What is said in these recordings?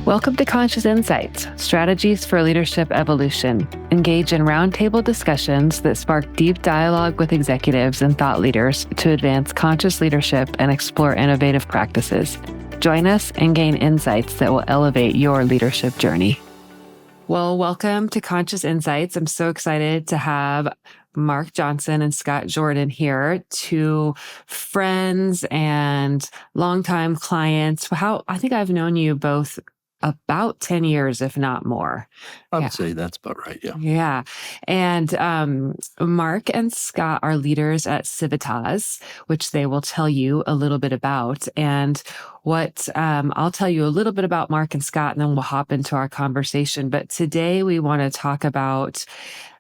Welcome to Conscious Insights, Strategies for Leadership Evolution. Engage in roundtable discussions that spark deep dialogue with executives and thought leaders to advance conscious leadership and explore innovative practices. Join us and gain insights that will elevate your leadership journey. Well, welcome to Conscious Insights. I'm so excited to have Mark Johnson and Scott Jordan here, two friends and longtime clients. I think I've known you both about 10 years, if not more. I would say that's about right, yeah. Yeah. And Mark and Scott are leaders at Civitas, which they will tell you a little bit about. And I'll tell you a little bit about Mark and Scott, and then we'll hop into our conversation. But today we want to talk about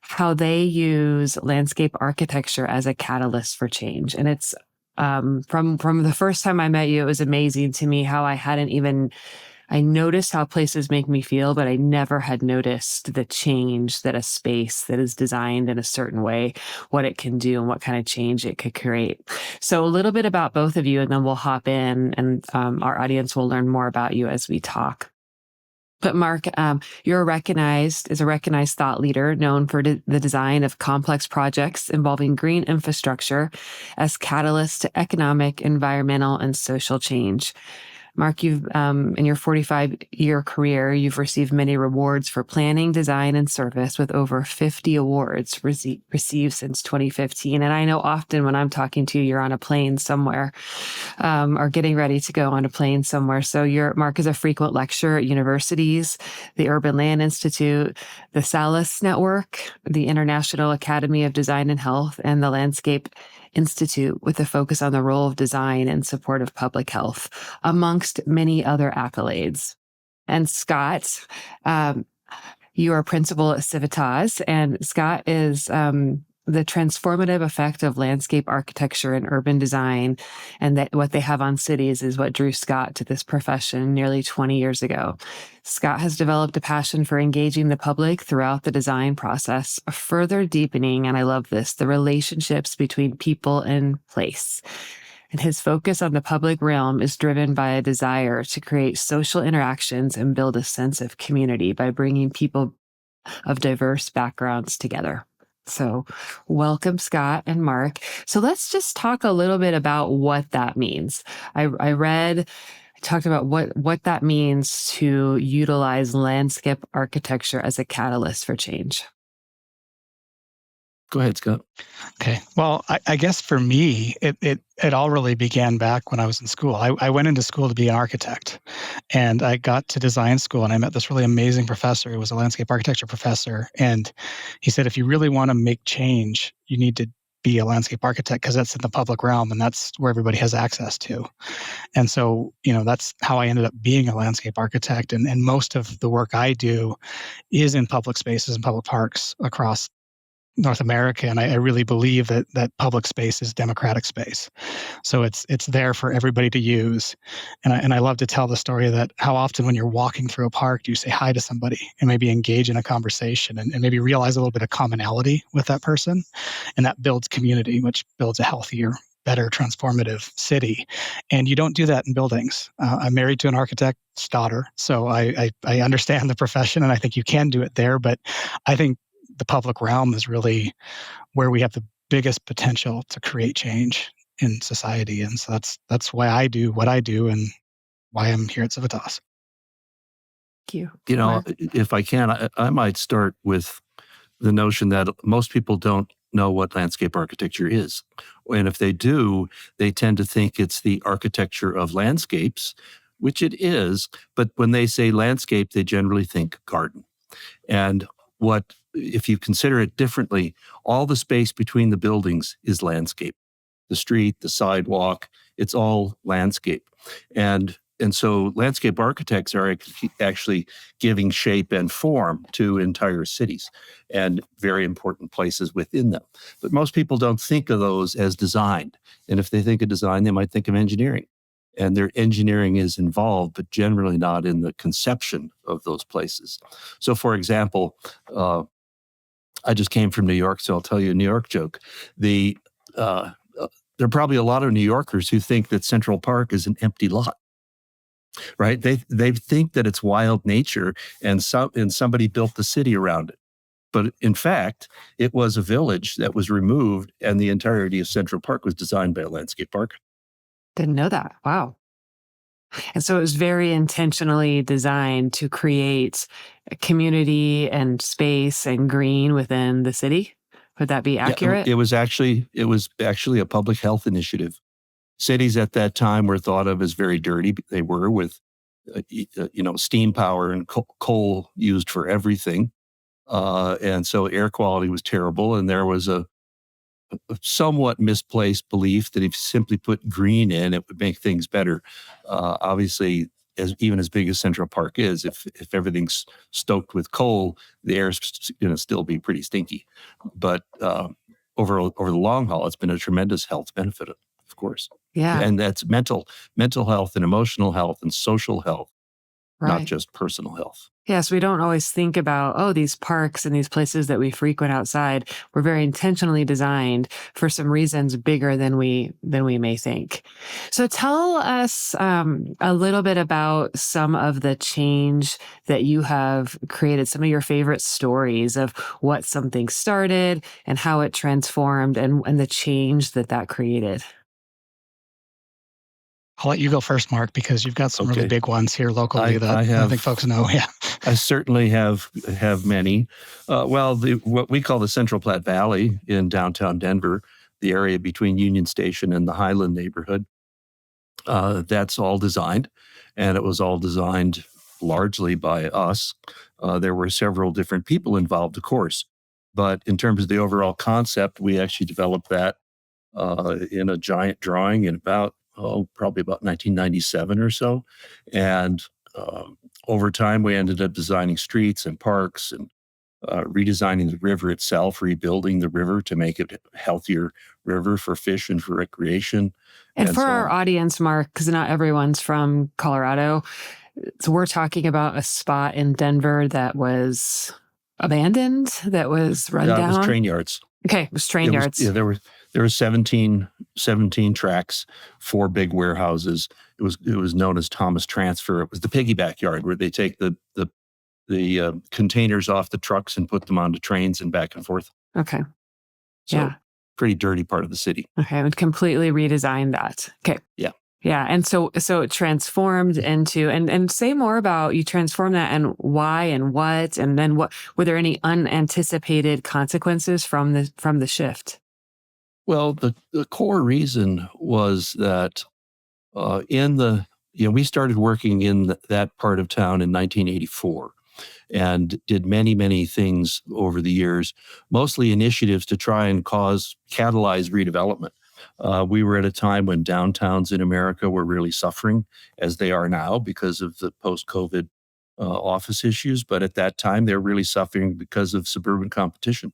how they use landscape architecture as a catalyst for change. And it's from the first time I met you, it was amazing to me how I noticed how places make me feel, but I never had noticed the change that a space that is designed in a certain way, what it can do and what kind of change it could create. So a little bit about both of you, and then we'll hop in and our audience will learn more about you as we talk. But Mark, you're a recognized thought leader known for the design of complex projects involving green infrastructure as catalysts to economic, environmental, and social change. Mark, you've in your 45-year career, you've received many rewards for planning, design, and service, with over 50 awards received since 2015. And I know often when I'm talking to you, you're on a plane somewhere or getting ready to go on a plane somewhere. So Mark is a frequent lecturer at universities, the Urban Land Institute, the SALIS Network, the International Academy of Design and Health, and the Landscape Institute, with a focus on the role of design in support of public health, amongst many other accolades. And Scott, you are principal at Civitas, and Scott is the transformative effect of landscape architecture and urban design, and that what they have on cities is what drew Scott to this profession nearly 20 years ago. Scott has developed a passion for engaging the public throughout the design process, further deepening, and I love this, the relationships between people and place. And his focus on the public realm is driven by a desire to create social interactions and build a sense of community by bringing people of diverse backgrounds together. So welcome, Scott and Mark. So let's just talk a little bit about what that means. I talked about what that means to utilize landscape architecture as a catalyst for change. Go ahead, Scott. Okay. Well, I guess for me, it all really began back when I was in school. I went into school to be an architect, and I got to design school, and I met this really amazing professor who was a landscape architecture professor. And he said, if you really want to make change, you need to be a landscape architect, because that's in the public realm and that's where everybody has access to. And so, that's how I ended up being a landscape architect. And most of the work I do is in public spaces and public parks across North America, and I really believe that public space is democratic space. So it's there for everybody to use. And I love to tell the story that how often when you're walking through a park, do you say hi to somebody and maybe engage in a conversation and maybe realize a little bit of commonality with that person. And that builds community, which builds a healthier, better, transformative city. And you don't do that in buildings. I'm married to an architect's daughter, so I understand the profession, and I think you can do it there. But I think the public realm is really where we have the biggest potential to create change in society. And so that's why I do what I do and why I'm here at Civitas. Thank you. If I can, I might start with the notion that most people don't know what landscape architecture is. And if they do, they tend to think it's the architecture of landscapes, which it is. But when they say landscape, they generally think garden. And if you consider it differently, all the space between the buildings is landscape. The street, the sidewalk, it's all landscape. And so landscape architects are actually giving shape and form to entire cities and very important places within them. But most people don't think of those as designed. And if they think of design, they might think of engineering. And their engineering is involved, but generally not in the conception of those places. So, for example, I just came from New York, so I'll tell you a New York joke. There are probably a lot of New Yorkers who think that Central Park is an empty lot. right? They think that it's wild nature, and somebody built the city around it. But in fact, it was a village that was removed, and the entirety of Central Park was designed by a landscape architect. Didn't know that. Wow. And so it was very intentionally designed to create a community and space and green within the city. Would that be Yeah, accurate? it was actually a public health initiative. Cities at that time were thought of as very dirty. They were, with steam power and coal used for everything, and so air quality was terrible. And there was a somewhat misplaced belief that if you simply put green in, it would make things better. Obviously, even as big as Central Park is, if everything's stoked with coal, the air's going to still be pretty stinky. But over the long haul, it's been a tremendous health benefit, of course. Yeah. And that's mental health and emotional health and social health, not Right. just personal health. Yes, we don't always think about, these parks and these places that we frequent outside were very intentionally designed for some reasons bigger than we may think. So tell us a little bit about some of the change that you have created, some of your favorite stories of what something started and how it transformed and the change that created. I'll let you go first, Mark, because you've got some really Okay. big ones here locally that I I have- think folks know. Yeah. I certainly have many. What we call the Central Platte Valley in downtown Denver, the area between Union Station and the Highland neighborhood, that's all designed, and it was all designed largely by us. There were several different people involved, of course, but in terms of the overall concept, we actually developed that in a giant drawing in probably about 1997 or so. And over time, we ended up designing streets and parks and redesigning the river itself, rebuilding the river to make it a healthier river for fish and for recreation. And for so our on. audience, Mark, because not everyone's from Colorado, so we're talking about a spot in Denver that was abandoned, that was run Yeah, it down. was train yards. Okay, it was train yards. There were 17 tracks, 4 big warehouses. It was known as Thomas Transfer. It was the piggyback yard where they take the containers off the trucks and put them onto trains and back and forth. Okay. So, Yeah. pretty dirty part of the city. Okay, I would completely redesign that. Okay. Yeah. Yeah, and so it transformed into and say more about you transformed that and why and what, and then what were there any unanticipated consequences from the shift? Well, the core reason was that we started working in that part of town in 1984 and did many, many things over the years, mostly initiatives to try and catalyze redevelopment. We were at a time when downtowns in America were really suffering, as they are now because of the post-COVID office issues. But at that time, they were really suffering because of suburban competition.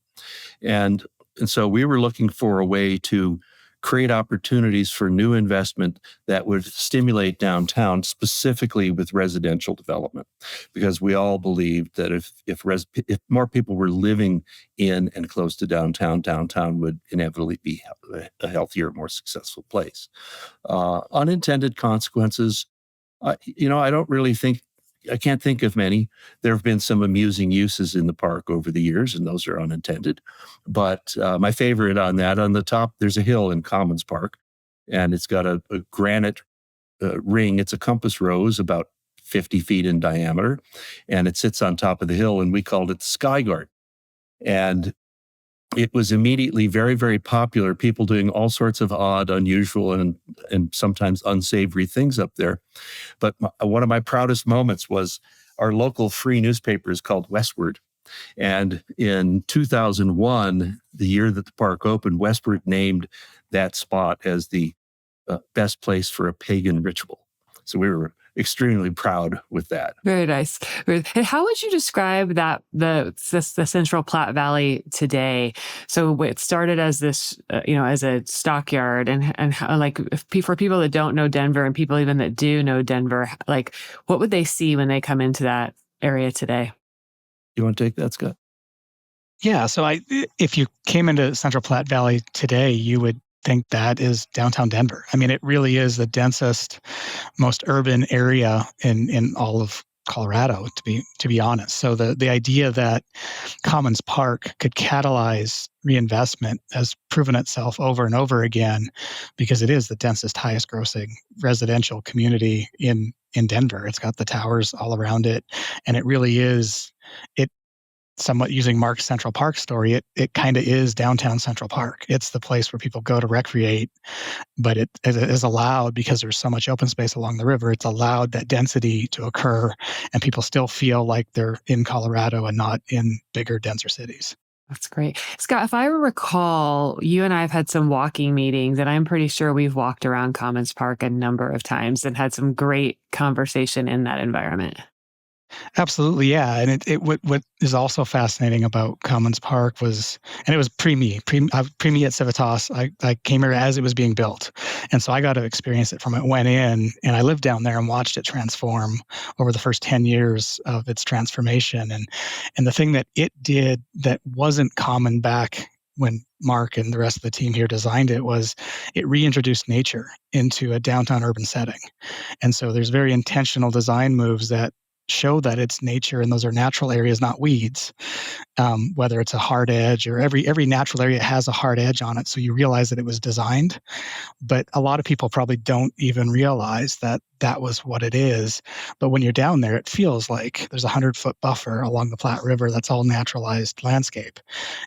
And so we were looking for a way to create opportunities for new investment that would stimulate downtown, specifically with residential development, because we all believed that if more people were living in and close to downtown would inevitably be a healthier, more successful place. Unintended consequences, I can't think of many. There have been some amusing uses in the park over the years, and those are unintended. But my favorite on the top, there's a hill in Commons Park, and it's got a granite ring. It's a compass rose about 50 feet in diameter, and it sits on top of the hill, and we called it the Sky Guard. And it was immediately very, very popular, people doing all sorts of odd, unusual, and sometimes unsavory things up there. But one of my proudest moments was our local free newspaper is called Westward. And in 2001, the year that the park opened, Westward named that spot as the best place for a pagan ritual. So we were extremely proud with that. Very nice. And how would you describe that the Central Platte Valley today? So it started as this, as a stockyard, and how, like, for people that don't know Denver and people even that do know Denver, like, what would they see when they come into that area today? You want to take that, Scott? Yeah. So if you came into Central Platte Valley today, you would think that is downtown Denver. I mean, it really is the densest, most urban area in all of Colorado, to be honest. So the idea that Commons Park could catalyze reinvestment has proven itself over and over again, because it is the densest, highest grossing residential community in Denver. It's got the towers all around it, and it really is it. Somewhat using Mark's Central Park story, it kind of is downtown Central Park. It's the place where people go to recreate, but it is allowed, because there's so much open space along the river, it's allowed that density to occur, and people still feel like they're in Colorado and not in bigger, denser cities. That's great. Scott, if I recall, you and I have had some walking meetings, and I'm pretty sure we've walked around Commons Park a number of times and had some great conversation in that environment. Absolutely, yeah. And what is also fascinating about Commons Park was, and it was pre me at Civitas. I came here as it was being built, and so I got to experience it from it. Went in, and I lived down there and watched it transform over the first 10 years of its transformation. And the thing that it did that wasn't common back when Mark and the rest of the team here designed it was it reintroduced nature into a downtown urban setting. And so there's very intentional design moves that show that it's nature, and those are natural areas, not weeds. Whether it's a hard edge, or every natural area has a hard edge on it, so you realize that it was designed. But a lot of people probably don't even realize that that was what it is. But when you're down there, it feels like there's a 100-foot buffer along the Platte River that's all naturalized landscape,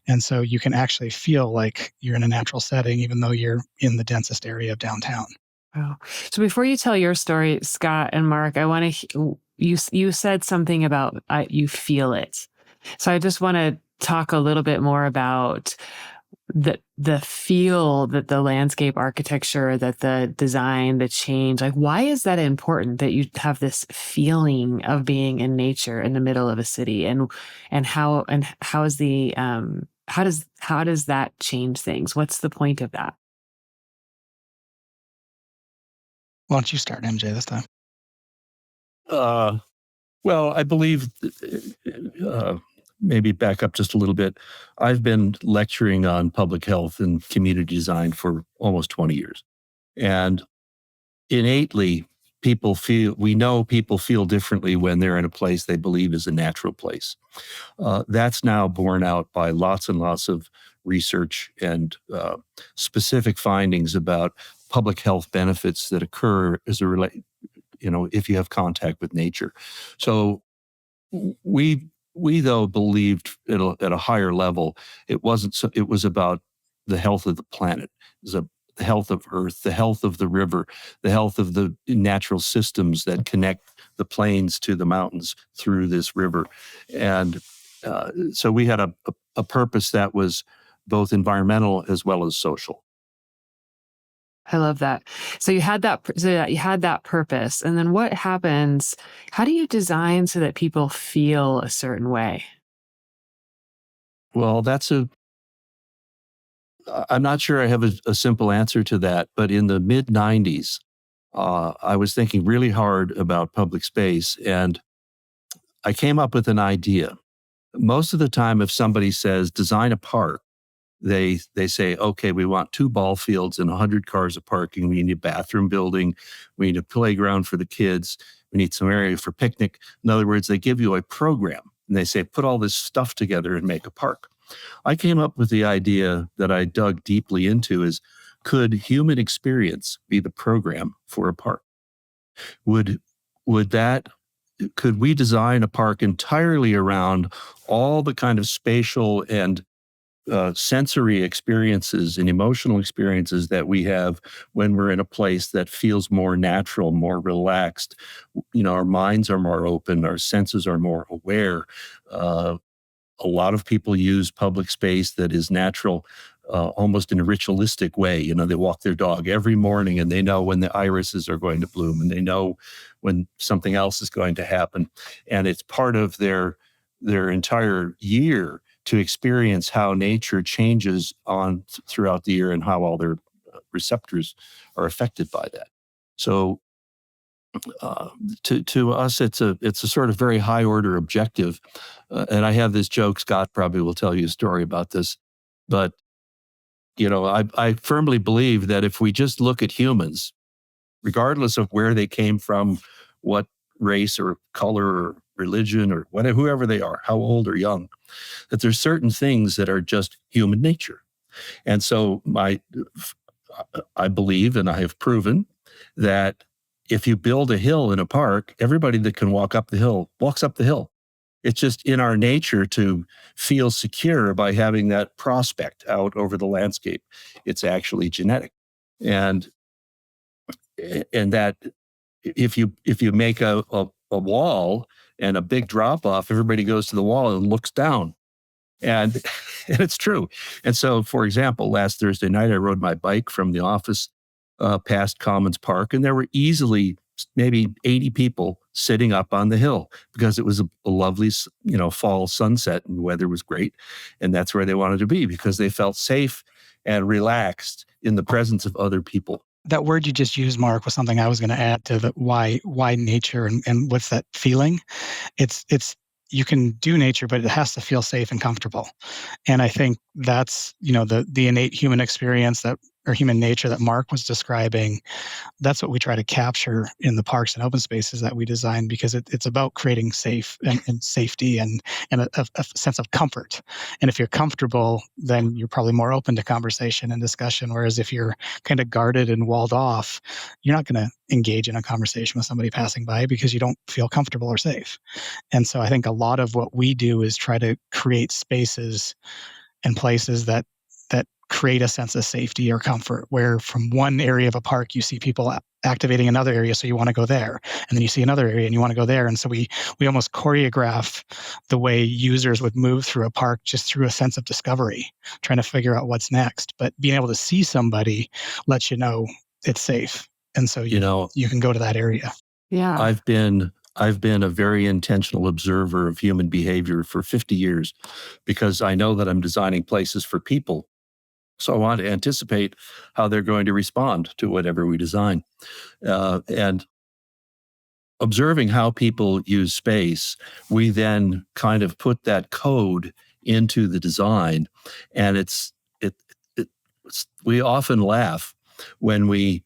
and so you can actually feel like you're in a natural setting, even though you're in the densest area of downtown. Wow. So before you tell your story, Scott and Mark, I want to, you said something about you feel it. So I just want to talk a little bit more about the feel that the landscape architecture, that the design, the change, like why is that important that you have this feeling of being in nature in the middle of a city, and how is the how does that change things? What's the point of that? Why don't you start, MJ, this time? Uh, well, I believe, maybe back up just a little bit. I've been lecturing on public health and community design for almost 20 years. And innately, we know people feel differently when they're in a place they believe is a natural place. That's now borne out by lots and lots of research and specific findings about public health benefits that occur as a if you have contact with nature. So we though believed at a higher level, it wasn't so, it was about the health of the planet. It was the health of Earth, the health of the river, the health of the natural systems that connect the plains to the mountains through this river. And so we had a purpose that was both environmental as well as social. I love that. So you had that purpose, and then what happens? How do you design so that people feel a certain way? Well, I'm not sure I have a simple answer to that, but in the mid 90s, I was thinking really hard about public space, and I came up with an idea. Most of the time, if somebody says design a park, they say, okay, we want 2 ball fields and 100 cars of parking. We need a bathroom building. We need a playground for the kids. We need some area for picnic. In other words, they give you a program, and they say, put all this stuff together and make a park. I came up with the idea that I dug deeply into is, could human experience be the program for a park? Would would that could we design a park entirely around all the kind of spatial and sensory experiences and emotional experiences that we have when we're in a place that feels more natural, more relaxed? Our minds are more open, our senses are more aware. A lot of people use public space that is natural, almost in a ritualistic way. They walk their dog every morning, and they know when the irises are going to bloom, and they know when something else is going to happen. And it's part of their entire year to experience how nature changes throughout the year, and how all their receptors are affected by that. So to us, it's a sort of very high order objective. And I have this joke. Scott probably will tell you a story about this, but I firmly believe that if we just look at humans, regardless of where they came from, what race or color or religion or whatever, whoever they are, how old or young, that there's certain things that are just human nature. And so I believe, and I have proven, that if you build a hill in a park, everybody that can walk up the hill walks up the hill. It's just in our nature to feel secure by having that prospect out over the landscape. It's actually genetic. And that if you make a wall and a big drop off, everybody goes to the wall and looks down. And it's true. And so, for example, last Thursday night, I rode my bike from the office past Commons Park, and there were easily maybe 80 people sitting up on the hill because it was a lovely, fall sunset and the weather was great. And that's where they wanted to be because they felt safe and relaxed in the presence of other people. That word you just used, Mark, was something I was going to add to the why nature and what's that feeling. It's you can do nature, but it has to feel safe and comfortable. And I think that's, the innate human experience or human nature that Mark was describing. That's what we try to capture in the parks and open spaces that we design, because it's about creating safe and safety and a sense of comfort. And if you're comfortable, then you're probably more open to conversation and discussion. Whereas if you're kind of guarded and walled off, you're not going to engage in a conversation with somebody passing by because you don't feel comfortable or safe. And so I think a lot of what we do is try to create spaces and places that create a sense of safety or comfort, where from one area of a park, you see people activating another area, so you want to go there. And then you see another area and you want to go there. And so we almost choreograph the way users would move through a park just through a sense of discovery, trying to figure out what's next. But being able to see somebody lets you know it's safe. And so you can go to that area. Yeah. I've been a very intentional observer of human behavior for 50 years because I know that I'm designing places for people. So I want to anticipate how they're going to respond to whatever we design. And observing how people use space, we then kind of put that code into the design. And we often laugh when we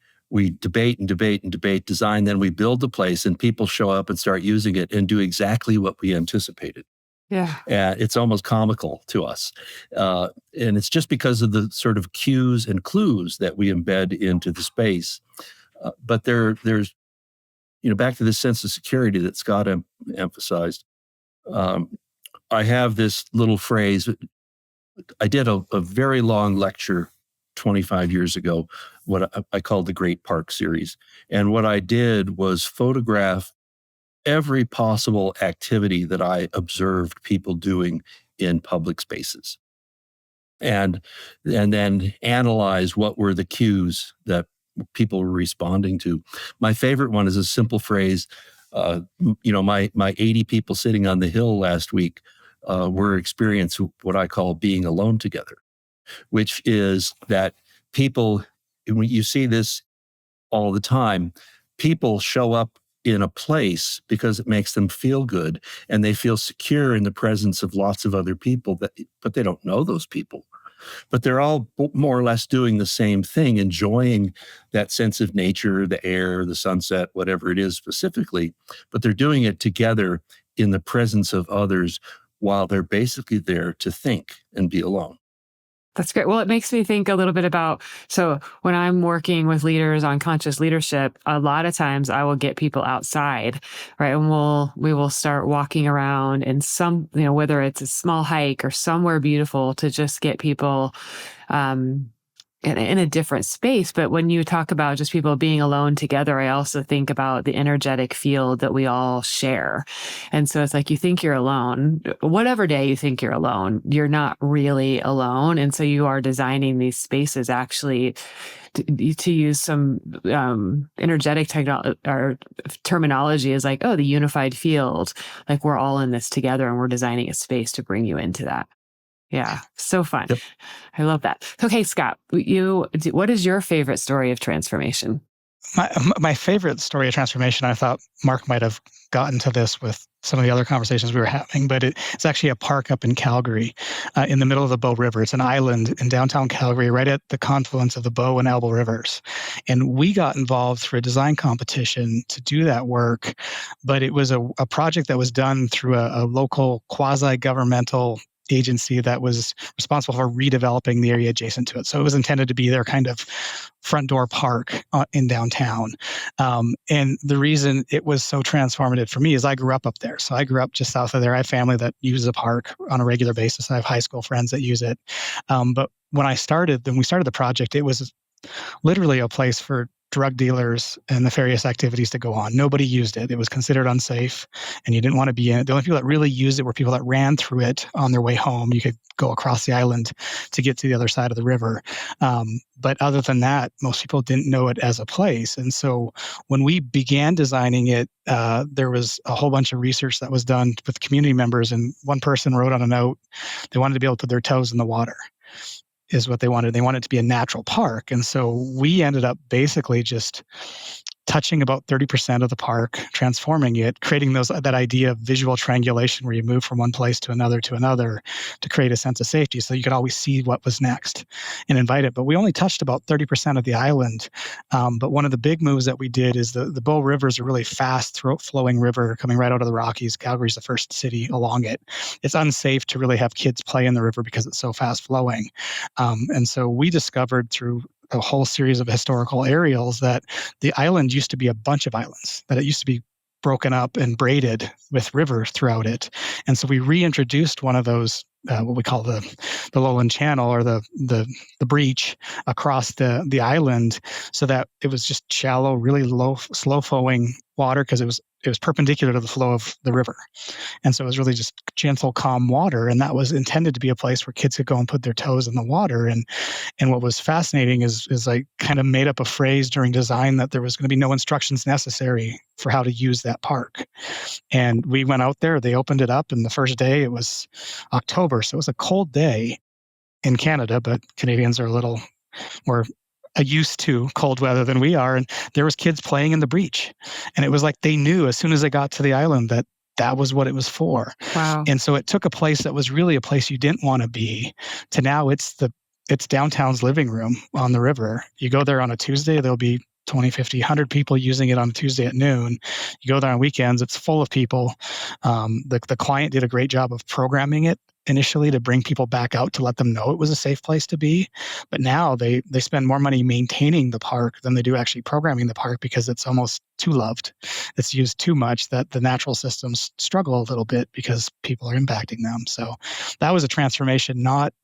debate and debate and debate design, then we build the place and people show up and start using it and do exactly what we anticipated. Yeah. It's almost comical to us. And it's just because of the sort of cues and clues that we embed into the space. But there's, back to this sense of security that Scott emphasized. I have this little phrase. I did a very long lecture 25 years ago, what I called the Great Park Series. And what I did was photograph every possible activity that I observed people doing in public spaces. And then analyze what were the cues that people were responding to. My favorite one is a simple phrase. My 80 people sitting on the hill last week were experiencing what I call being alone together, which is that people, when you see this all the time, people show up in a place because it makes them feel good and they feel secure in the presence of lots of other people, but they don't know those people. But they're all more or less doing the same thing, enjoying that sense of nature, the air, the sunset, whatever it is specifically, but they're doing it together in the presence of others while they're basically there to think and be alone. That's great. Well, it makes me think a little bit about, so when I'm working with leaders on conscious leadership, a lot of times I will get people outside, right? And we will start walking around in some, whether it's a small hike or somewhere beautiful, to just get people in a different space. But when you talk about just people being alone together, I also think about the energetic field that we all share. And so it's like, you think you're alone, whatever day you think you're alone, you're not really alone. And so you are designing these spaces actually to use some energetic or terminology is like, the unified field, like we're all in this together and we're designing a space to bring you into that. Yeah, so fun. Yep. I love that. Okay, Scott, what is your favorite story of transformation? My favorite story of transformation, I thought Mark might have gotten to this with some of the other conversations we were having, but it's actually a park up in Calgary, in the middle of the Bow River. It's an island in downtown Calgary, right at the confluence of the Bow and Elbow Rivers. And we got involved through a design competition to do that work, but it was a project that was done through a local quasi-governmental agency that was responsible for redeveloping the area adjacent to it. So it was intended to be their kind of front door park in downtown. And the reason it was so transformative for me is I grew up there. So I grew up just south of there. I have family that uses the park on a regular basis. I have high school friends that use it. But when we started the project, it was literally a place for drug dealers and nefarious activities to go on. Nobody used it. It was considered unsafe, and you didn't want to be in it. The only people that really used it were people that ran through it on their way home. You could go across the island to get to the other side of the river. But other than that, most people didn't know it as a place. And so when we began designing it, there was a whole bunch of research that was done with community members, and one person wrote on a note, they wanted to be able to put their toes in the water. Is what they wanted. They wanted it to be a natural park. And so we ended up basically just touching about 30% of the park, transforming it, creating that idea of visual triangulation where you move from one place to another to create a sense of safety so you could always see what was next and invite it. But we only touched about 30% of the island. But one of the big moves that we did is the Bow River is a really fast flowing river coming right out of the Rockies. Calgary's the first city along it. It's unsafe to really have kids play in the river because it's so fast flowing. And so we discovered through a whole series of historical aerials that the island used to be a bunch of islands, that it used to be broken up and braided with rivers throughout it. And so we reintroduced one of those, what we call the lowland channel or the breach across the island so that it was just shallow, really low, slow flowing water because it was perpendicular to the flow of the river. And so it was really just gentle, calm water. And that was intended to be a place where kids could go and put their toes in the water. And what was fascinating is I kind of made up a phrase during design that there was going to be no instructions necessary for how to use that park. And we went out there, they opened it up, and the first day it was October. So it was a cold day in Canada, but Canadians are a little more used to cold weather than we are. And there was kids playing in the breach. And it was like they knew as soon as they got to the island that was what it was for. Wow. And so it took a place that was really a place you didn't want to be to now it's downtown's living room on the river. You go there on a Tuesday, there'll be 20, 50, 100 people using it on a Tuesday at noon. You go there on weekends, it's full of people. The client did a great job of programming it initially to bring people back out to let them know it was a safe place to be. But now they spend more money maintaining the park than they do actually programming the park because it's almost too loved. It's used too much that the natural systems struggle a little bit because people are impacting them. So that was a transformation, not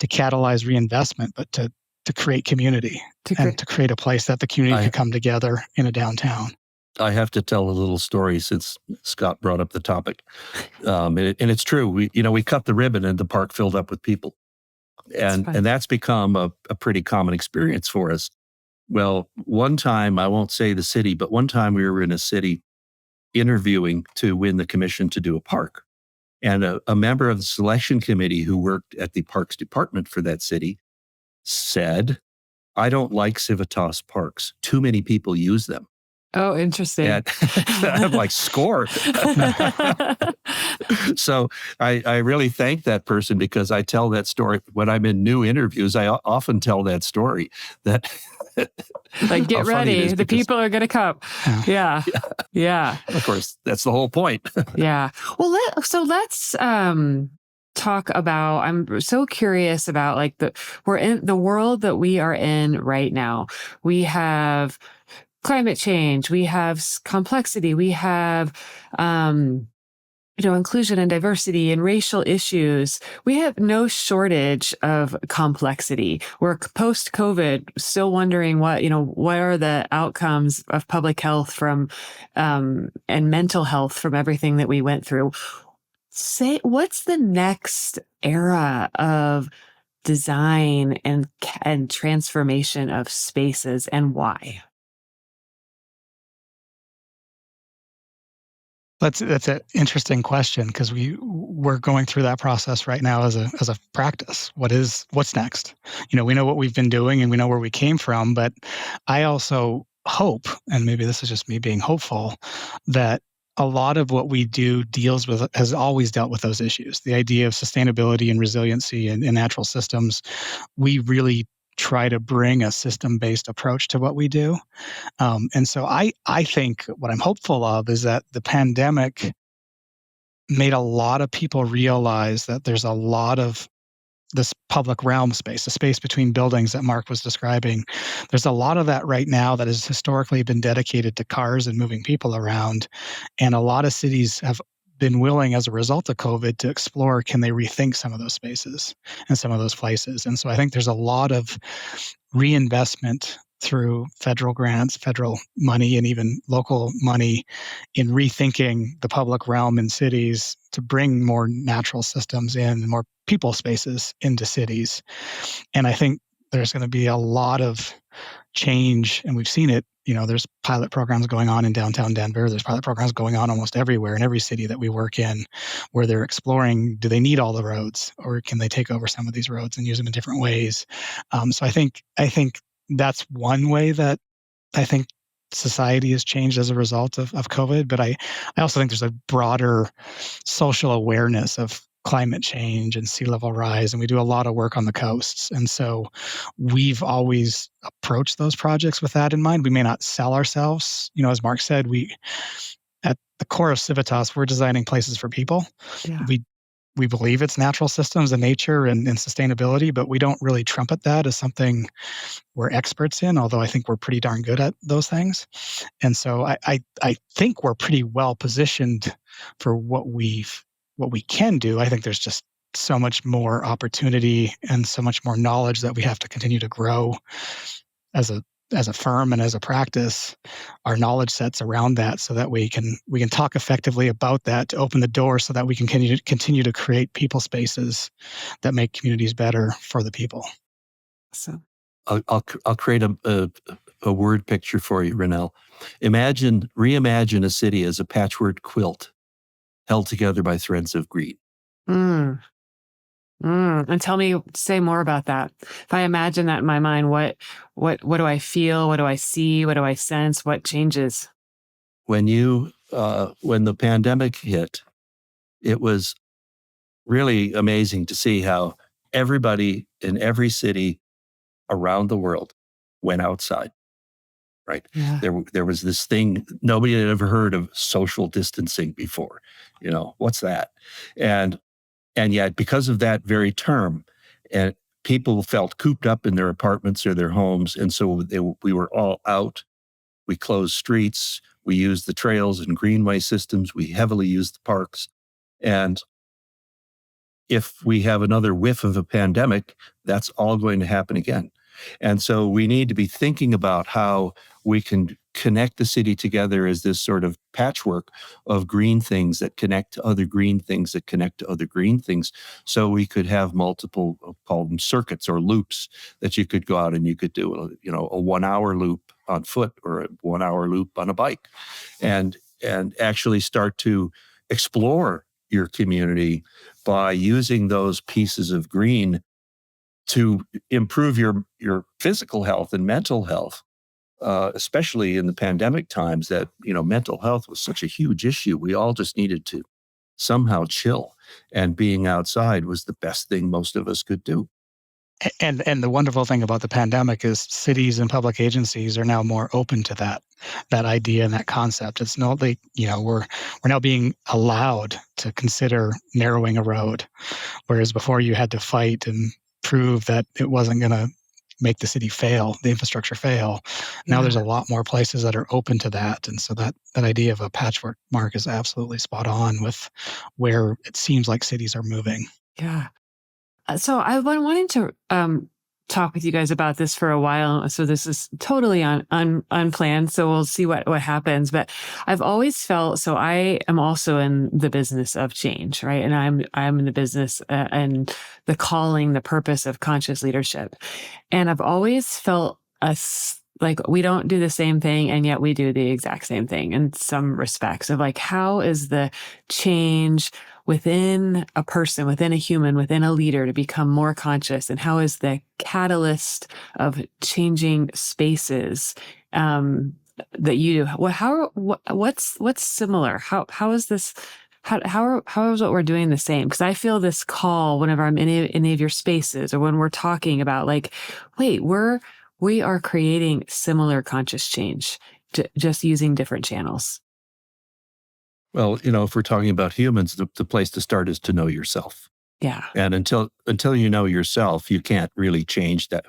to catalyze reinvestment, but to create community and to create a place that the community could come together in a downtown. I have to tell a little story since Scott brought up the topic. And it's true. We cut the ribbon and the park filled up with people. And that's become a pretty common experience for us. Well, one time, I won't say the city, but one time we were in a city interviewing to win the commission to do a park. And a member of the selection committee who worked at the parks department for that city said, "I don't like Civitas parks. Too many people use them." Oh, interesting. And I'm like, score. So I really thank that person because I tell that story when I'm in new interviews. I often tell that story that like, get ready. The people are going to come. Yeah. Yeah. Of course, that's the whole point. Yeah. Well, let's talk about, I'm so curious about we're in the world that we are in right now. We have climate change, we have complexity, we have, inclusion and diversity and racial issues. We have no shortage of complexity. We're post-COVID still wondering what are the outcomes of public health from, and mental health from everything that we went through. What's the next era of design and transformation of spaces and why? That's an interesting question because we're going through that process right now as a practice. What's next? We know what we've been doing and we know where we came from, but I also hope, and maybe this is just me being hopeful, that a lot of what we do has always dealt with those issues. The idea of sustainability and resiliency in natural systems. We really try to bring a system-based approach to what we do. And so I think what I'm hopeful of is that the pandemic made a lot of people realize that there's a lot of this public realm space, the space between buildings that Mark was describing. There's a lot of that right now that has historically been dedicated to cars and moving people around. And a lot of cities have been willing, as a result of COVID, to explore, can they rethink some of those spaces and some of those places? And so I think there's a lot of reinvestment through federal grants, federal money, and even local money in rethinking the public realm in cities to bring more natural systems in, more people spaces into cities. And I think there's going to be a lot of change, and we've seen it. There's pilot programs going on in downtown Denver. There's pilot programs going on almost everywhere in every city that we work in, where they're exploring, do they need all the roads, or can they take over some of these roads and use them in different ways? So I think that's one way that I think society has changed as a result of COVID. But I also think there's a broader social awareness of climate change and sea level rise. And we do a lot of work on the coasts. And so we've always approached those projects with that in mind. We may not sell ourselves. As Mark said, at the core of Civitas, we're designing places for people. Yeah. We believe it's natural systems and nature and sustainability, but we don't really trumpet that as something we're experts in, although I think we're pretty darn good at those things. And so I think we're pretty well positioned for what we can do. I think there's just so much more opportunity and so much more knowledge that we have to continue to grow as a firm and as a practice, our knowledge sets around that, so that we can talk effectively about that to open the door, so that we can continue to create people spaces that make communities better for the people. So I'll create a word picture for you, Renelle. Reimagine a city as a patchwork quilt held together by threads of green. And say more about that. If I imagine that in my mind, what do I feel? What do I see? What do I sense? What changes? When the pandemic hit, it was really amazing to see how everybody in every city around the world went outside. Right. Yeah. There was this thing nobody had ever heard of, social distancing, before. What's that? And yet, because of that very term, and people felt cooped up in their apartments or their homes, and so we were all out. We closed streets. We used the trails and greenway systems. We heavily used the parks. And if we have another whiff of a pandemic, that's all going to happen again. And so we need to be thinking about how we can connect the city together as this sort of patchwork of green things that connect to other green things that connect to other green things. So we could have multiple, call them circuits or loops, that you could go out and you could do a 1 hour loop on foot or a 1 hour loop on a bike, and actually start to explore your community by using those pieces of green to improve your physical health and mental health, especially in the pandemic times that, mental health was such a huge issue. We all just needed to somehow chill, and being outside was the best thing most of us could do. And the wonderful thing about the pandemic is cities and public agencies are now more open to that idea and that concept. It's not like, we're now being allowed to consider narrowing a road, whereas before you had to fight and prove that it wasn't going to make the city fail, the infrastructure fail. Now there's a lot more places that are open to that. And so that idea of a patchwork, Mark, is absolutely spot on with where it seems like cities are moving. Yeah. So I've been wanting to talk with you guys about this for a while. So this is totally unplanned. So we'll see what happens. But I've always felt, so I am also in the business of change, right? And I'm in the business and the calling, the purpose of conscious leadership. And I've always felt like we don't do the same thing, and yet we do the exact same thing in some respects of like, how is the change within a person, within a human, within a leader to become more conscious, and how is the catalyst of changing spaces that you do? What's similar? How is this? How is what we're doing the same? Because I feel this call whenever I'm in any of your spaces or when we're talking about like, wait, we are creating similar conscious change, just using different channels. Well, if we're talking about humans, the place to start is to know yourself. Yeah. And until you know yourself, you can't really change that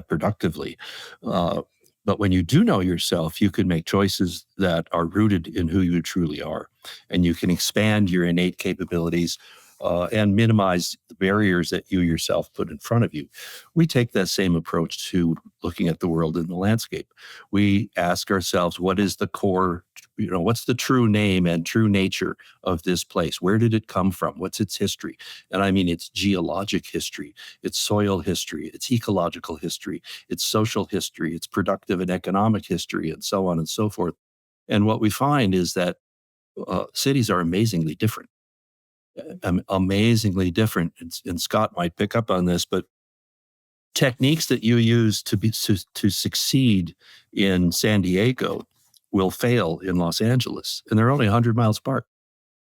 productively. But when you do know yourself, you can make choices that are rooted in who you truly are, and you can expand your innate capabilities and minimize the barriers that you yourself put in front of you. We take that same approach to looking at the world in the landscape. We ask ourselves, what is the core, what's the true name and true nature of this place? Where did it come from? What's its history? And I mean, it's geologic history, it's soil history, it's ecological history, it's social history, it's productive and economic history, and so on and so forth. And what we find is that cities are amazingly different. Amazingly different. And Scott might pick up on this, but techniques that you use to succeed in San Diego will fail in Los Angeles, and they're only 100 miles apart.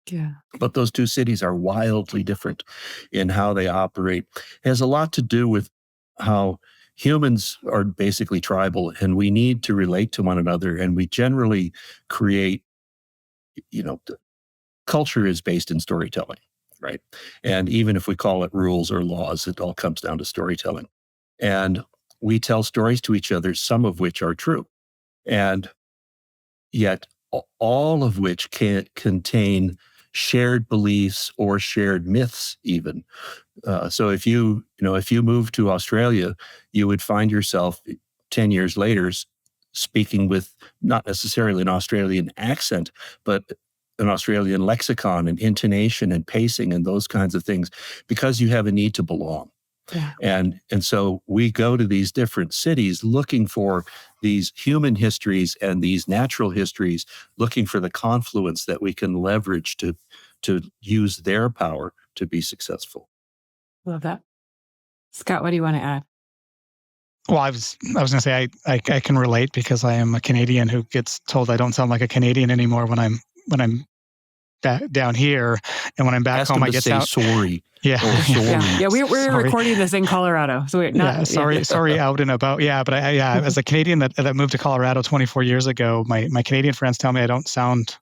Yeah. But those two cities are wildly different in how they operate. It has a lot to do with how humans are basically tribal, and we need to relate to one another, and we generally create, culture is based in storytelling, right? And even if we call it rules or laws, it all comes down to storytelling. And we tell stories to each other, some of which are true, and yet all of which can contain shared beliefs or shared myths even. So if you move to Australia, you would find yourself 10 years later speaking with not necessarily an Australian accent, but an Australian lexicon and intonation and pacing and those kinds of things, because you have a need to belong. Yeah. And so we go to these different cities looking for these human histories and these natural histories, looking for the confluence that we can leverage to use their power to be successful. Love that. Scott, what do you want to add? Well, I was going to say I can relate because I am a Canadian who gets told I don't sound like a Canadian anymore when I'm back down here, and when I'm back home, I get say sorry. Yeah, yeah. We're recording this in Colorado, so we're not. Sorry, out and about. Yeah, but as a Canadian that moved to Colorado 24 years ago, my Canadian friends tell me I don't sound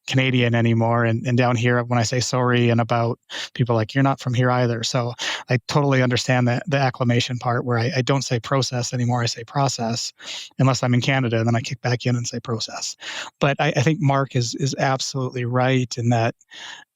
Canadian anymore, and down here when I say sorry and about, people are like, you're not from here either. So I totally understand the acclimation part where I don't say process anymore, I say process, unless I'm in Canada, and then I kick back in and say process. But I think Mark is absolutely right in that,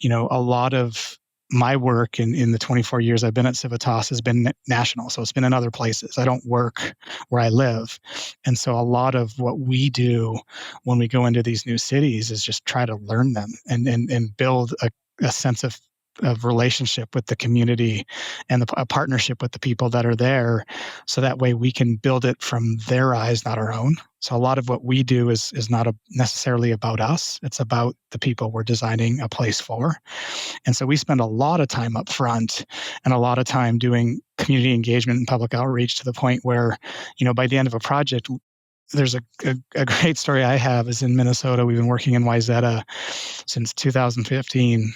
a lot of my work in the 24 years I've been at Civitas has been national. So it's been in other places. I don't work where I live. And so a lot of what we do when we go into these new cities is just try to learn them and build a sense of relationship with the community and a partnership with the people that are there. So that way we can build it from their eyes, not our own. So a lot of what we do is not necessarily about us. It's about the people we're designing a place for. And so we spend a lot of time up front and a lot of time doing community engagement and public outreach to the point where, by the end of a project, there's a great story I have is in Minnesota. We've been working in Wayzata since 2015.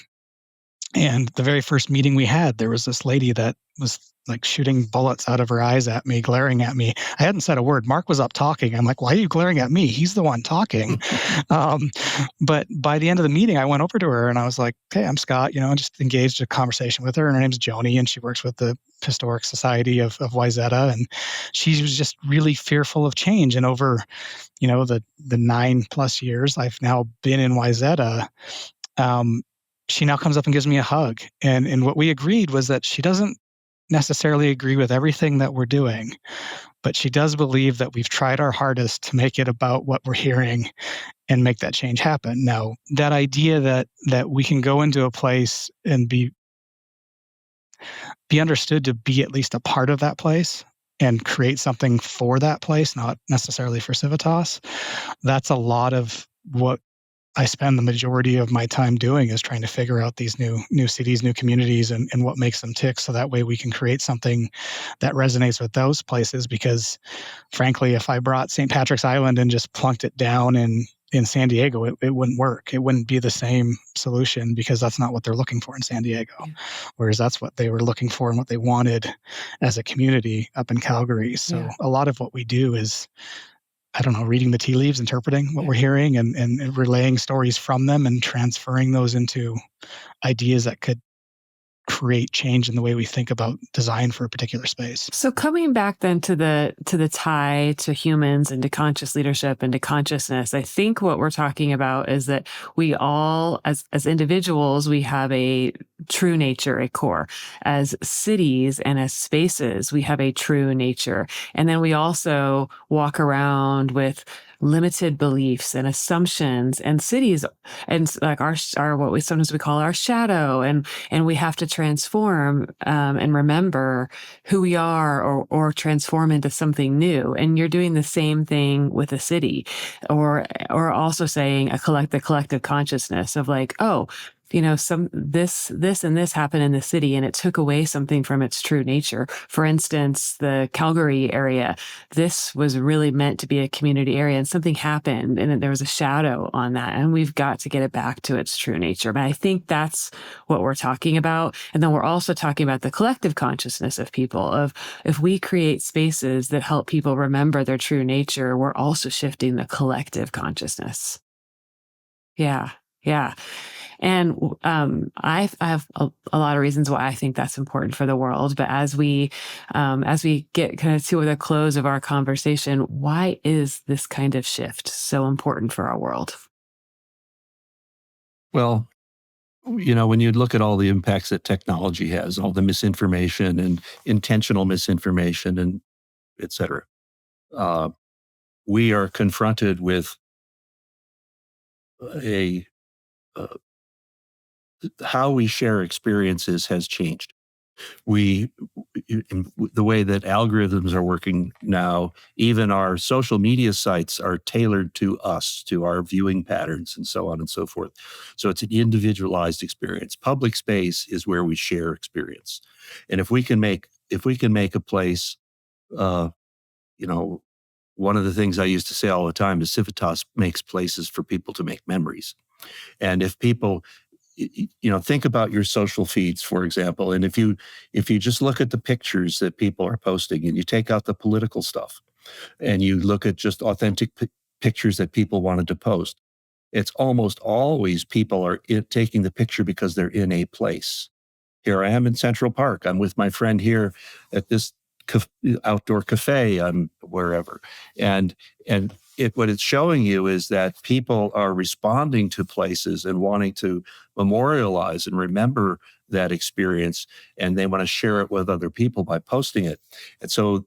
And the very first meeting we had, there was this lady that was like shooting bullets out of her eyes at me, glaring at me. I hadn't said a word. Mark was up talking. I'm like, why are you glaring at me? He's the one talking. But by the end of the meeting, I went over to her and I was like, hey, I'm Scott, just engaged a conversation with her. And her name's Joni, and she works with the Historic Society of Wayzata. And she was just really fearful of change. And over, the 9+ years I've now been in Wayzata, she now comes up and gives me a hug. And what we agreed was that she doesn't necessarily agree with everything that we're doing, but she does believe that we've tried our hardest to make it about what we're hearing and make that change happen. Now, that idea that we can go into a place and be understood to be at least a part of that place and create something for that place, not necessarily for Civitas. That's a lot of what I spend the majority of my time doing, is trying to figure out these new cities, new communities, and what makes them tick. So that way we can create something that resonates with those places. Because frankly, if I brought St. Patrick's Island and just plunked it down in San Diego, it wouldn't work. It wouldn't be the same solution, because that's not what they're looking for in San Diego. Yeah. Whereas that's what they were looking for and what they wanted as a community up in Calgary. So a lot of what we do is, I don't know, reading the tea leaves, interpreting what we're hearing, and relaying stories from them and transferring those into ideas that could create change in the way we think about design for a particular space. So coming back then to the tie to humans and to conscious leadership and to consciousness, I think what we're talking about is that we all, as individuals, we have a true nature, a core. As cities and as spaces, we have a true nature. And then we also walk around with limited beliefs and assumptions, and cities, and like our what we sometimes we call our shadow, and we have to transform and remember who we are, or transform into something new. And you're doing the same thing with a city, or also saying the collective consciousness of like, oh, this and this happened in the city, and it took away something from its true nature. For instance, the Calgary area, this was really meant to be a community area, and something happened, and there was a shadow on that, and we've got to get it back to its true nature. But I think that's what we're talking about. And then we're also talking about the collective consciousness of people, of if we create spaces that help people remember their true nature, we're also shifting the collective consciousness. Yeah. And I have a lot of reasons why I think that's important for the world. But as we get kind of to the close of our conversation, why is this kind of shift so important for our world? Well, when you look at all the impacts that technology has, all the misinformation and intentional misinformation and et cetera, we are confronted with how we share experiences has changed. The way that algorithms are working now, even our social media sites are tailored to us, to our viewing patterns, and so on and so forth. So it's an individualized experience. Public space is where we share experience, and if we can make a place, one of the things I used to say all the time is Civitas makes places for people to make memories, and if people think about your social feeds, for example, and if you just look at the pictures that people are posting, and you take out the political stuff, and you look at just authentic pictures that people wanted to post, it's almost always people are taking the picture because they're in a place. Here I am in Central Park. I'm with my friend here at this outdoor cafe. I'm wherever, and what it's showing you is that people are responding to places and wanting to memorialize and remember that experience, and they want to share it with other people by posting it. And so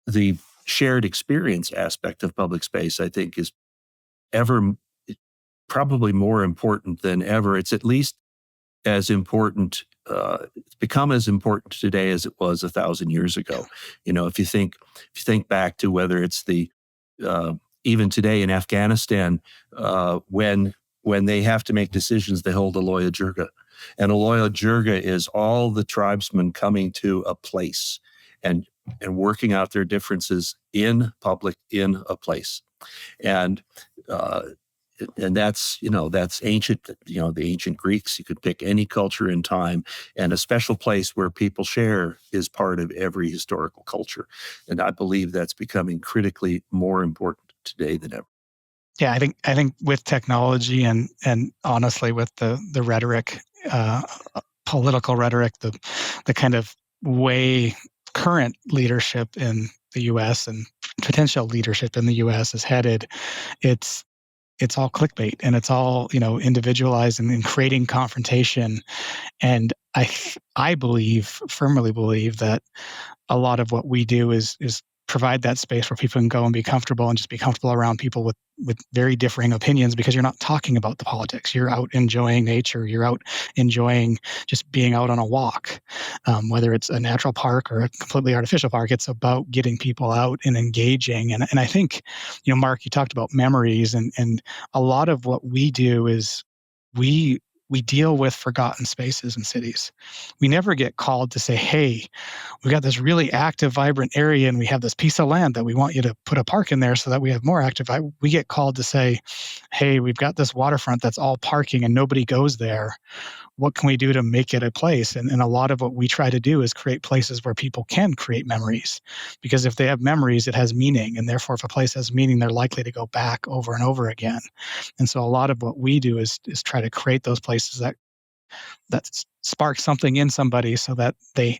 the shared experience aspect of public space, I think, is probably more important than ever. It's at least as important. It's become as important today as it was 1,000 years ago. If you think back to whether it's even today in Afghanistan, when they have to make decisions, they hold a loya jirga, and a loya jirga is all the tribesmen coming to a place and working out their differences in public in a place, and that's ancient. The ancient Greeks. You could pick any culture in time, and a special place where people share is part of every historical culture. And I believe that's becoming critically more important today than ever. Yeah, I think with technology and honestly with the rhetoric, political rhetoric, the kind of way current leadership in the U.S. and potential leadership in the U.S. is headed, it's all clickbait, and it's all individualized and creating confrontation. And I firmly believe that a lot of what we do is provide that space where people can go and be comfortable and just be comfortable around people with very differing opinions, because you're not talking about the politics. You're out enjoying nature. You're out enjoying just being out on a walk, whether it's a natural park or a completely artificial park. It's about getting people out and engaging. And I think, Mark, you talked about memories, and a lot of what we do is we deal with forgotten spaces in cities. We never get called to say, hey, we've got this really active, vibrant area, and we have this piece of land that we want you to put a park in there so that we have more active. We get called to say, hey, we've got this waterfront that's all parking and nobody goes there. What can we do to make it a place? And a lot of what we try to do is create places where people can create memories, because if they have memories, it has meaning. And therefore, if a place has meaning, they're likely to go back over and over again. And so a lot of what we do is try to create those places that spark something in somebody so that they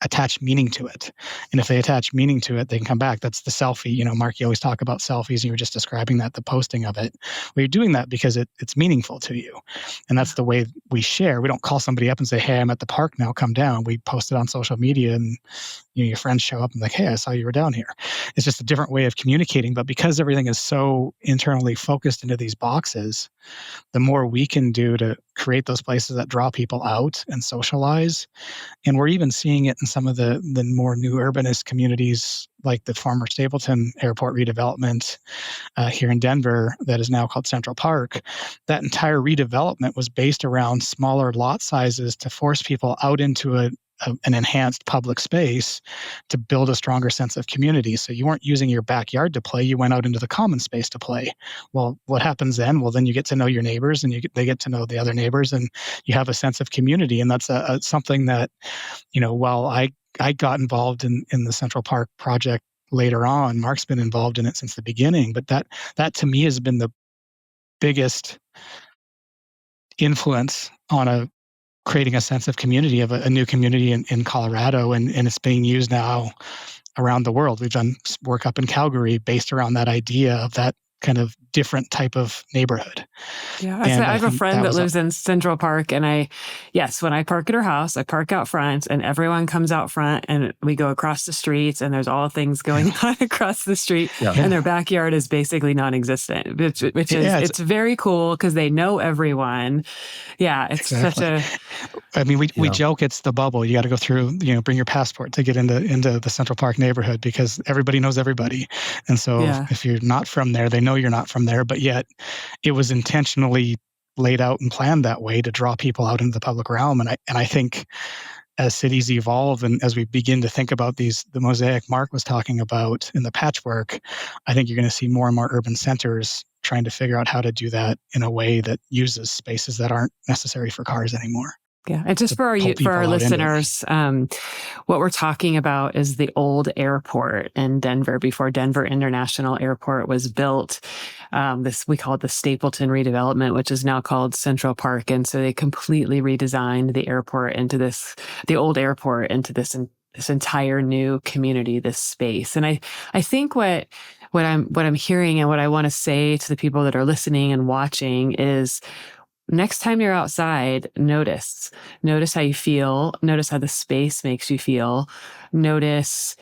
attach meaning to it. And if they attach meaning to it, they can come back. That's the selfie. Mark, you always talk about selfies, and you were just describing that, the posting of it. Well, you're doing that because it's meaningful to you. And that's the way we share. We don't call somebody up and say, hey, I'm at the park now, come down. We post it on social media, and your friends show up and like, hey, I saw you were down here. It's just a different way of communicating. But because everything is so internally focused into these boxes, the more we can do to create those places that draw people out and socialize. And we're even seeing it in some of the more new urbanist communities, like the former Stapleton Airport redevelopment here in Denver that is now called Central Park. That entire redevelopment was based around smaller lot sizes to force people out into an enhanced public space to build a stronger sense of community. So you weren't using your backyard to play, you went out into the common space to play. Well, what happens then? Well, then you get to know your neighbors, and they get to know the other neighbors, and you have a sense of community. And that's something that, while I got involved in the Central Park project later on, Mark's been involved in it since the beginning, but that to me has been the biggest influence on creating a sense of community, of a new community in Colorado, and it's being used now around the world. We've done work up in Calgary based around that idea of that kind of different type of neighborhood. Yeah, I have a friend that lives in Central Park, and when I park at her house, I park out front, and everyone comes out front, and we go across the streets, and there's all things going on across the street, and their backyard is basically non-existent, which is it's very cool because they know everyone. Yeah, it's such a. I mean, we joke it's the bubble. You got to go through, bring your passport to get into the Central Park neighborhood, because everybody knows everybody, and so if you're not from there, they know you're not from there. But yet, it was intentionally laid out and planned that way to draw people out into the public realm. And I think as cities evolve and as we begin to think about the mosaic Mark was talking about in the patchwork, I think you're going to see more and more urban centers trying to figure out how to do that in a way that uses spaces that aren't necessary for cars anymore. Yeah, and just for our listeners, what we're talking about is the old airport in Denver before Denver International Airport was built. We call it the Stapleton redevelopment, which is now called Central Park, and so they completely redesigned the airport into the old airport into this entire new community, this space. And I think what I'm hearing and what I want to say to the people that are listening and watching is, next time you're outside, notice how you feel. Notice how the space makes you feel. Notice,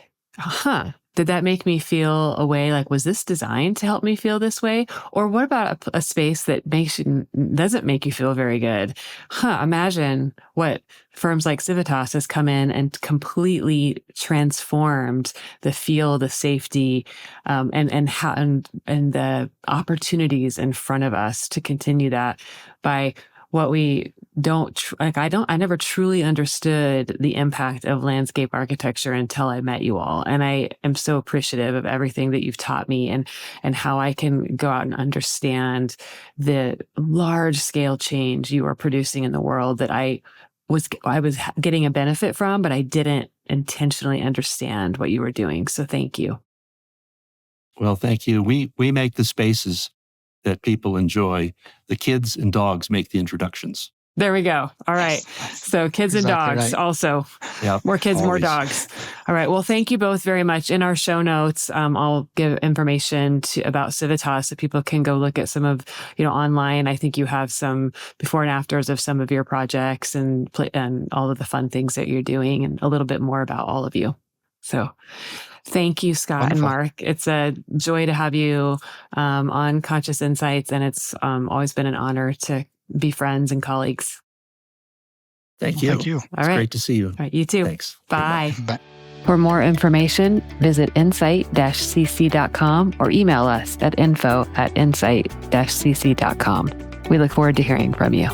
did that make me feel a way? Like, was this designed to help me feel this way? Or what about a space that doesn't make you feel very good? Imagine what firms like Civitas has come in and completely transformed the feel, the safety, and the opportunities in front of us to continue that by what we don't I never truly understood the impact of landscape architecture until I met you all. And I am so appreciative of everything that you've taught me and how I can go out and understand the large scale change you are producing in the world that I was getting a benefit from, but I didn't intentionally understand what you were doing. So thank you. Well, thank you. We make the spaces that people enjoy. The kids and dogs make the introductions. There we go. All right. So kids and dogs also. Yep, more kids, always. More dogs. All right. Well, thank you both very much. In our show notes, I'll give information about Civitas so people can go look at some of, online. I think you have some before and afters of some of your projects and all of the fun things that you're doing and a little bit more about all of you. So Thank you, Scott Wonderful. and Mark. It's a joy to have you on Conscious Insights, and it's always been an honor to be friends and colleagues. Thank you. Thank you. All It's right. great to see you. All right, you too. Thanks. Bye. Bye. For more information, visit insight-cc.com or email us at info@insight-cc.com. We look forward to hearing from you.